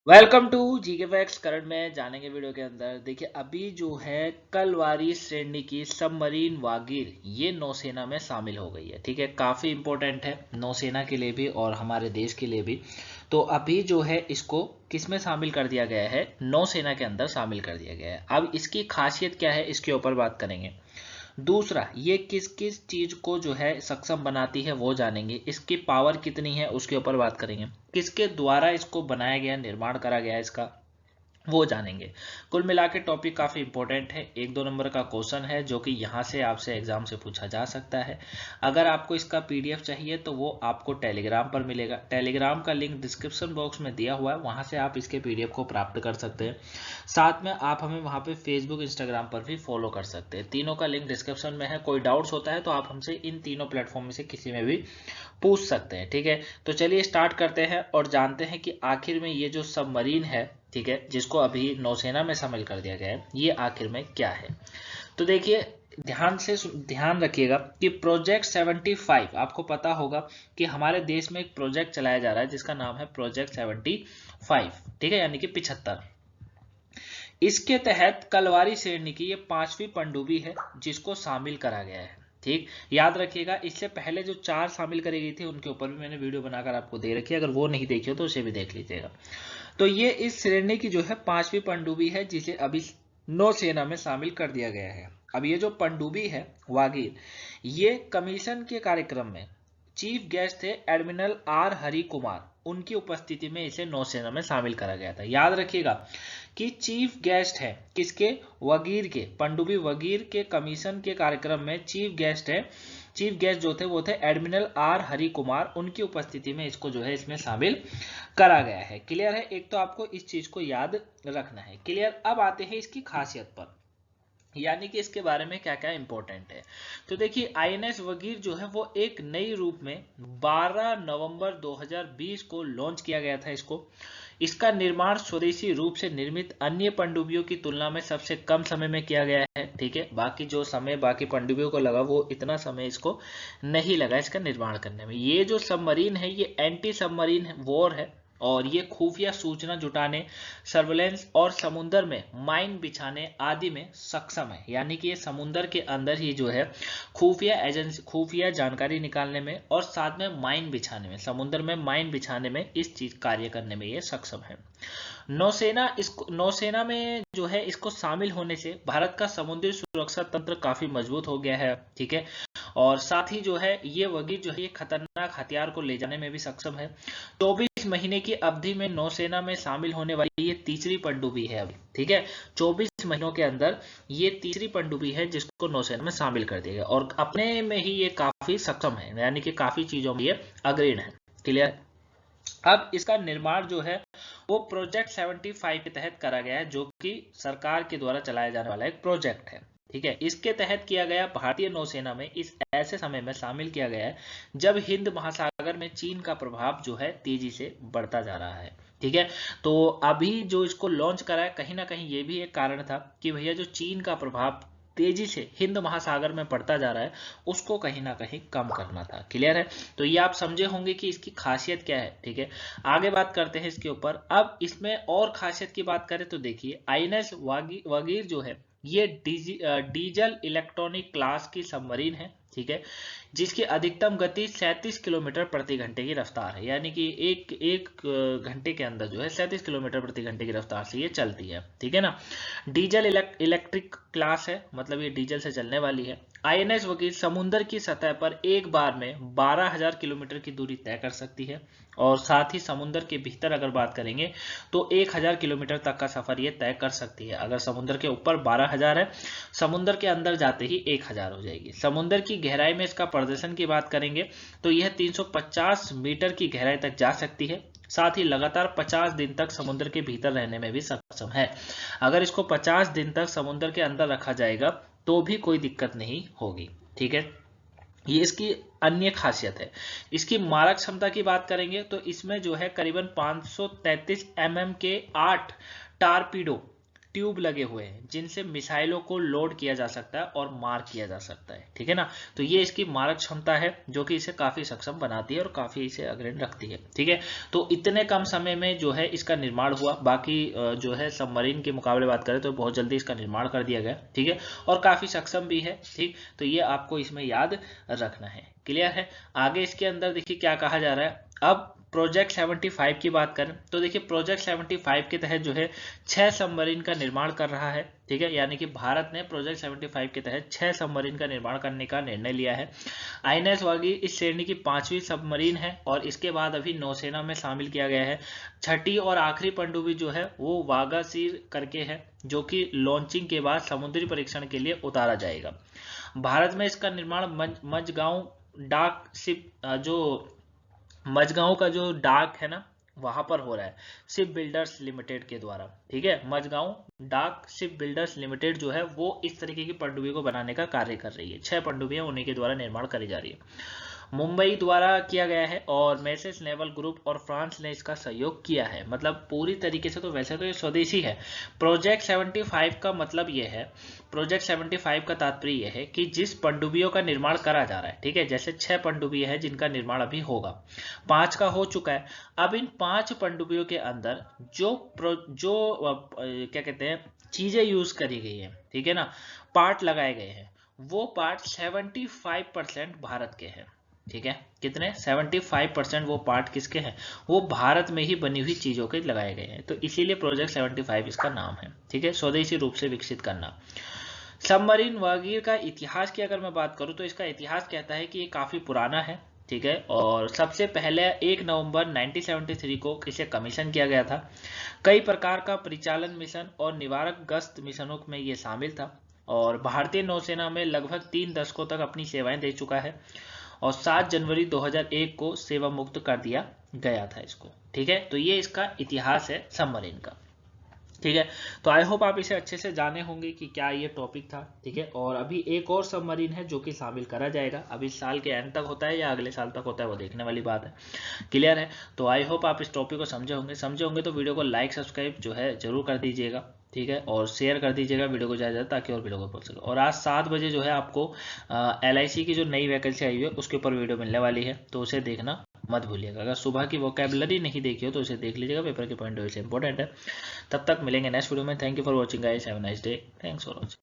Welcome to GK facts. Current में जानेंगे video के अंदर। देखिए अभी जो है कलवारी श्रेणी की सबमरीन वागीर ये नौसेना में शामिल हो गई है। ठीक है, काफ़ी इंपॉर्टेंट है नौसेना के लिए भी और हमारे देश के लिए भी। तो अभी जो है इसको किस में शामिल कर दिया गया है? नौसेना के अंदर शामिल कर दिया गया है। अब इसकी खासियत क्या है इसके ऊपर बात करेंगे। दूसरा, ये किस किस चीज को जो है सक्षम बनाती है वो जानेंगे। इसकी पावर कितनी है उसके ऊपर बात करेंगे। किसके द्वारा इसको बनाया गया, निर्माण करा गया इसका, वो जानेंगे। कुल मिला के टॉपिक काफी इंपॉर्टेंट है। 1-2 नंबर का क्वेश्चन है जो कि यहाँ से आपसे एग्जाम से पूछा जा सकता है। अगर आपको इसका पीडीएफ चाहिए तो वो आपको टेलीग्राम पर मिलेगा। टेलीग्राम का लिंक डिस्क्रिप्शन बॉक्स में दिया हुआ है, वहां से आप इसके पीडीएफ को प्राप्त कर सकते हैं। साथ में आप हमें वहां पे फेसबुक इंस्टाग्राम पर भी फॉलो कर सकते हैं। तीनों का लिंक डिस्क्रिप्शन में है। कोई डाउट्स होता है तो आप हमसे इन तीनों प्लेटफॉर्म में से किसी में भी पूछ सकते हैं। ठीक है, तो चलिए स्टार्ट करते हैं और जानते हैं कि आखिर में ये जो सबमरीन है, ठीक है, जिसको अभी नौसेना में शामिल कर दिया गया है, ये आखिर में क्या है। तो देखिए ध्यान रखिएगा कि प्रोजेक्ट 75, आपको पता होगा कि हमारे देश में एक प्रोजेक्ट चलाया जा रहा है जिसका नाम है प्रोजेक्ट 75। ठीक है, यानी कि 75। इसके तहत कलवारी श्रेणी की ये 5वीं पनडुब्बी है जिसको शामिल करा गया है। ठीक, याद रखिएगा इससे पहले जो 4 शामिल करी गई थी उनके ऊपर भी मैंने वीडियो बनाकर आपको दे रखी है, अगर वो नहीं देखी हो तो उसे भी देख लीजिएगा। तो ये इस श्रेणी की जो है 5वीं पनडुब्बी है जिसे अभी नौसेना में शामिल कर दिया गया है। अब ये जो पनडुब्बी है वागीर, ये कमीशन के कार्यक्रम में चीफ गेस्ट थे एडमिरल आर हरि कुमार, उनकी उपस्थिति में इसे नौसेना में शामिल करा गया था। याद रखिएगा कि चीफ गेस्ट है किसके? वगीर के, पनडुब्बी वगीर के कमीशन के कार्यक्रम में चीफ गेस्ट है, चीफ गेस्ट जो थे वो थे एडमिरल आर हरि कुमार, उनकी उपस्थिति में इसको जो है इसमें शामिल करा गया है। क्लियर है? एक तो आपको इस चीज को याद रखना है। क्लियर? अब आते हैं इसकी खासियत पर, यानी कि इसके बारे में क्या क्या इंपॉर्टेंट है। तो देखिए आईएनएस वगीर जो है वो एक नई रूप में 12 नवंबर 2020 को लॉन्च किया गया था इसको। इसका निर्माण स्वदेशी रूप से निर्मित अन्य पनडुब्बियों की तुलना में सबसे कम समय में किया गया है। ठीक है, बाकी जो समय बाकी पनडुब्बियों को लगा वो इतना समय इसको नहीं लगा इसका निर्माण करने में। ये जो सबमरीन है ये एंटी सबमरीन वॉर है और ये खुफिया सूचना जुटाने, सर्वेलेंस और समुद्र में माइन बिछाने आदि में सक्षम है। यानी कि ये समुद्र के अंदर ही जो है खुफिया जानकारी निकालने में और साथ में माइन बिछाने में, समुद्र में माइन बिछाने में, इस चीज कार्य करने में ये सक्षम है। नौसेना में जो है इसको शामिल होने से भारत का समुद्री सुरक्षा तंत्र काफी मजबूत हो गया है। ठीक है, और साथ ही जो है ये वगीर जो है ये खतरनाक हथियार को ले जाने में भी सक्षम है। 24 महीने की अवधि में नौसेना में शामिल होने वाली ये तीसरी पनडुब्बी है अभी। ठीक है, 24 महीनों के अंदर ये तीसरी पनडुब्बी है जिसको नौसेना में शामिल कर दिया गया और अपने में ही ये काफी सक्षम है, यानी कि काफी चीजों में ये अग्रणी है। क्लियर? अब इसका निर्माण जो है वो प्रोजेक्ट 75 के तहत करा गया है जो कि सरकार के द्वारा चलाया जाने वाला एक प्रोजेक्ट है। ठीक है, इसके तहत किया गया। भारतीय नौसेना में इस ऐसे समय में शामिल किया गया है जब हिंद महासागर में चीन का प्रभाव जो है तेजी से बढ़ता जा रहा है। ठीक है, तो अभी जो इसको लॉन्च करा है कहीं ना कहीं ये भी एक कारण था कि भैया जो चीन का प्रभाव तेजी से हिंद महासागर में पड़ता जा रहा है उसको कहीं ना कहीं कम करना था। क्लियर है? तो ये आप समझे होंगे कि इसकी खासियत क्या है। ठीक है, आगे बात करते हैं इसके ऊपर। अब इसमें और खासियत की बात करें तो देखिए आईएनएस वगीर जो है ये डीजल इलेक्ट्रॉनिक क्लास की सबमरीन है। ठीक है, जिसकी अधिकतम गति 37 किलोमीटर प्रति घंटे की रफ्तार है, यानी कि एक घंटे के अंदर जो है 37 किलोमीटर प्रति घंटे की रफ्तार से ये चलती है। ठीक है ना, डीजल इलेक्ट्रिक क्लास है, मतलब ये डीजल से चलने वाली है। आईएनएस वकील समुद्र की सतह पर एक बार में 12,000 किलोमीटर की दूरी तय कर सकती है और साथ ही समुद्र के भीतर अगर बात करेंगे तो 1,000 किलोमीटर तक का सफर ये तय कर सकती है। अगर समुद्र के ऊपर 12,000 है, समुद्र के अंदर जाते ही 1,000 हो जाएगी। समुद्र की गहराई में इसका प्रदर्शन की बात करेंगे तो यह 350 मीटर की गहराई तक जा सकती है। साथ ही लगातार 50 दिन तक समुद्र के भीतर रहने में भी सक्षम है। अगर इसको 50 दिन तक समुद्र के अंदर रखा जाएगा तो भी कोई दिक्कत नहीं होगी। ठीक है, ये इसकी अन्य खासियत है। इसकी मारक क्षमता की बात करेंगे तो इसमें जो है करीबन 533 mm के 8 टारपीडो ट्यूब लगे हुए हैं जिनसे मिसाइलों को लोड किया जा सकता है और मार किया जा सकता है, ठीक है ना। तो ये इसकी मारक क्षमता है जो कि इसे काफी सक्षम बनाती है और काफी इसे अग्रणी रखती है, ठीक है। तो इतने कम समय में जो है इसका निर्माण हुआ, बाकी जो है सबमरीन के मुकाबले बात करें तो बहुत जल्दी इसका निर्माण कर दिया गया, ठीक है, और काफी सक्षम भी है, ठीक। तो ये आपको इसमें याद रखना है, क्लियर है। आगे इसके अंदर देखिए क्या कहा जा रहा है। अब प्रोजेक्ट 75 की बात करें तो देखिए प्रोजेक्ट 75 के तहत जो है 6 सबमरीन का निर्माण कर रहा है, ठीक है। यानी कि भारत ने प्रोजेक्ट 75 के तहत 6 सबमरीन का निर्माण करने का निर्णय लिया है। आईएनएस वागीर इस श्रेणी की 5वीं सबमरीन है और इसके बाद अभी नौसेना में शामिल किया गया है। छठी और आखिरी पनडुब्बी जो है वो वागासीर करके है, जो कि लॉन्चिंग के बाद समुद्री परीक्षण के लिए उतारा जाएगा। भारत में इसका निर्माण मझगांव डाक शिप जो मझगांव का जो डाक है ना वहां पर हो रहा है, शिप बिल्डर्स लिमिटेड के द्वारा, ठीक है। मझगांव डाक शिप बिल्डर्स लिमिटेड जो है वो इस तरीके की पनडुब्बी को बनाने का कार्य कर रही है। 6 पनडुब्बियां उन्हीं के द्वारा निर्माण करी जा रही है, मुंबई द्वारा किया गया है और मैसेज नेवल ग्रुप और फ्रांस ने इसका सहयोग किया है। मतलब पूरी तरीके से तो वैसे तो ये स्वदेशी है। प्रोजेक्ट 75 का मतलब ये है, प्रोजेक्ट 75 का तात्पर्य यह है कि जिस पनडुब्बियों का निर्माण करा जा रहा है, ठीक है, जैसे 6 पनडुब्बियां है जिनका निर्माण अभी होगा, 5 का हो चुका है। अब इन 5 पनडुब्बियों के अंदर जो क्या कहते हैं चीजें यूज करी गई है, ठीक है ना, पार्ट लगाए गए हैं, वो पार्ट 75% भारत के हैं, ठीक है। कितने 75% वो पार्ट किसके हैं, वो भारत में ही बनी हुई चीजों के लगाए गए हैं। तो इसीलिए प्रोजेक्ट 75 इसका नाम है, ठीक है, स्वदेशी रूप से विकसित करना। सबमरीन वागीर का इतिहास की अगर मैं बात करूं तो इसका इतिहास कहता है कि ये काफी पुराना है, ठीक है, और सबसे पहले 1 नवंबर 1973 को इसे कमीशन किया गया था। कई प्रकार का परिचालन मिशन और निवारक गश्त मिशनों में ये शामिल था और भारतीय नौसेना में लगभग 3 दशकों तक अपनी सेवाएं दे चुका है और 7 जनवरी 2001 को सेवा मुक्त कर दिया गया था इसको, ठीक है। तो ये इसका इतिहास है सबमरीन का, ठीक है। तो आई होप आप इसे अच्छे से जाने होंगे कि क्या ये टॉपिक था, ठीक है। और अभी एक और सबमरीन है जो कि शामिल करा जाएगा, अभी साल के एंड तक होता है या अगले साल तक होता है वो देखने वाली बात है, क्लियर है। तो आई होप आप इस टॉपिक को समझे होंगे तो वीडियो को लाइक सब्सक्राइब जो है जरूर कर दीजिएगा, ठीक है, और शेयर कर दीजिएगा वीडियो को ज़्यादा ताकि और वीडियो को पहुंच सके। और आज 7 बजे जो है आपको LIC की जो नई वैकेंसी आई हुई है उसके ऊपर वीडियो मिलने वाली है, तो उसे देखना मत भूलिएगा। अगर सुबह की वोकैबुलरी नहीं देखी हो तो उसे देख लीजिएगा, पेपर के पॉइंट ऑफ व्यू से इंपॉर्टेंट है। तब तक मिलेंगे नेक्स्ट वीडियो में। Thank you for watching guys, have a nice day, thanks for watching.